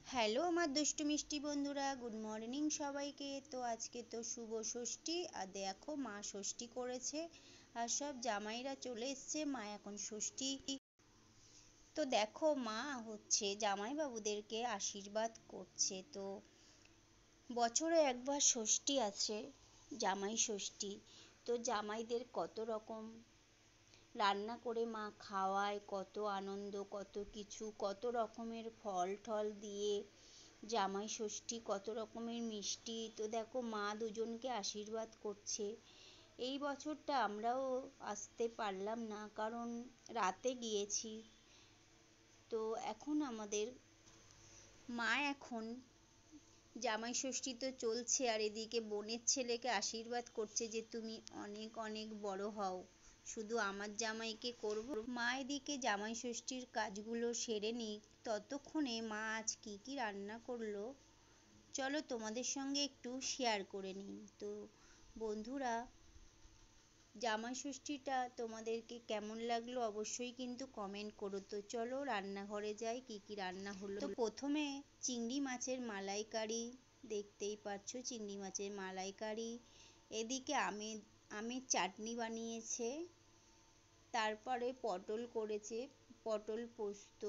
Hello আমার দুষ্টু মিষ্টি বন্ধুরা, গুড মর্নিং সবাইকে। তো আজকে তো শুভ ষষ্ঠী, আর দেখো মা ষষ্ঠী করেছে আর সব জামাইরা চলে এসছে। মা এখন ষষ্ঠী, তো দেখো মা হচ্ছে জামাইবাবুদেরকে আশীর্বাদ করছে। তো বছরে একবার ষষ্ঠী আছে, জামাই ষষ্ঠী। তো জামাইদের কত রকম রান্না করে মা খাওয়ায়, কত আনন্দ, কত কিছু, কত রকমের ফল টল দিয়ে জামাই ষষ্ঠী, কত রকমের মিষ্টি। তো দেখো মা দুজনকে আশীর্বাদ করছে। এই বছরটা আমরাও আসতে পারলাম না, কারণ রাতে গিয়েছি। তো এখন আমাদের মা এখন জামাই ষষ্ঠী তো চলছে, আর এদিকে বোনের ছেলেকে আশীর্বাদ করছে যে তুমি অনেক অনেক বড় হও, শুধু আমার জামাইকে করব। মা এদিকে জামাই ষষ্ঠীর কাজগুলো সেরে নিক, ততক্ষণে মা আজ কি কি রান্না করলো চলো তোমাদের সঙ্গে একটু শেয়ার করে নিই। তো বন্ধুরা, জামাই ষষ্ঠীটা তোমাদেরকে কেমন লাগলো অবশ্যই কিন্তু কমেন্ট করো। তো চলো রান্নাঘরে যাই, কি কি রান্না হলো। তো প্রথমে চিংড়ি মাছের মালাইকারি, দেখতেই পাচ্ছ চিংড়ি মাছের মালাইকারি। এদিকে আমের চাটনি বানিয়েছে, তারপরে পটল করেছে, পটল পোস্ত।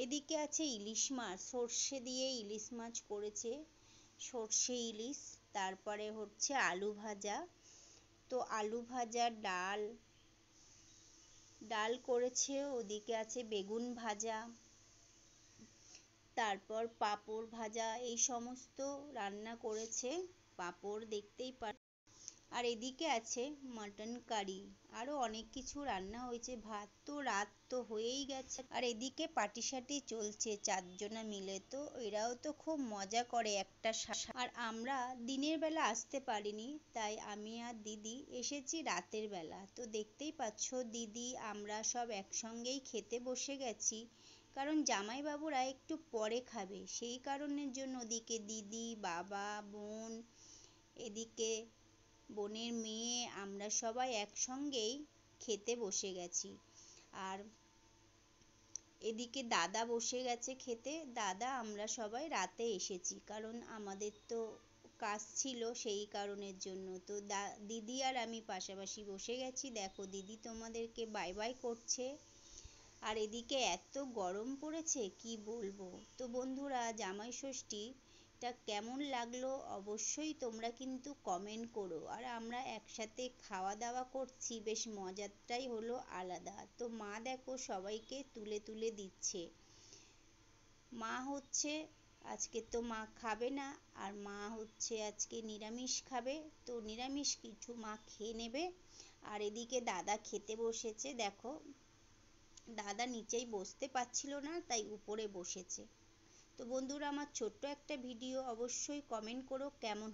এদিকে আছে ইলিশ মাছ, সর্ষে দিয়ে ইলিশ মাছ করেছে, সর্ষে ইলিশ। তারপরে হচ্ছে আলু ভাজা, তো আলু ভাজা, ডাল ডাল করেছে। ওদিকে আছে বেগুন ভাজা, তারপর পাঁপড় ভাজা, এই সমস্ত রান্না করেছে। পাঁপড় দেখতেই পার। আর এদিকে আছে মাটন কারি, আরও অনেক কিছু রান্না হয়েছে। ভাত তো রাত তো হয়েই গেছে। আর এদিকে পাটিসাটি চলছে চারজনা মিলে, তো এরাও তো খুব মজা করে একটা আর আমরা দিনের বেলা আসতে পারিনি, তাই আমি আর দিদি এসেছি রাতের বেলা। তো দেখতেই পাচ্ছ দিদি আমরা সব একসঙ্গেই খেতে বসে গেছি, কারণ জামাইবাবুরা একটু পরে খাবে, সেই কারণের জন্য ওদিকে দিদি, বাবা, বোন, এদিকে বোনের মেয়ে, আমরা সবাই একসঙ্গেই খেতে বসে গেছি। আর এদিকে দাদা বসে গেছে খেতে। দাদা আমরা সবাই রাতে এসেছি, কারণ আমাদের তো কাজ ছিল, সেই কারণের জন্য। তো দিদি আর আমি পাশাপাশি বসে গেছি। দেখো দিদি তোমাদেরকে বাই বাই করছে। আর এদিকে এত গরম পড়েছে কি বলবো। তো বন্ধুরা, জামাই ষষ্ঠীটা কেমন লাগলো অবশ্যই তোমরা কিন্তু কমেন্ট করো। আর আমরা একসাথে খাওয়া দাওয়া করছি, বেশ মজাটাই হলো আলাদা। তো মা দেখো সবাইকে তুলে তুলে দিচ্ছে। মা হচ্ছে আজকে তো মা খাবে না, আর মা হচ্ছে আজকে নিরামিষ খাবে, তো নিরামিষ কিছু মা খেয়ে নেবে। আর এদিকে দাদা খেতে বসেছে, দেখো দাদা নিচেই বসতে পারছিল না, তাই উপরে বসেছে। তো বন্ধুরা, আমার ছোট্ট একটা ভিডিও, অবশ্যই কমেন্ট করো কেমন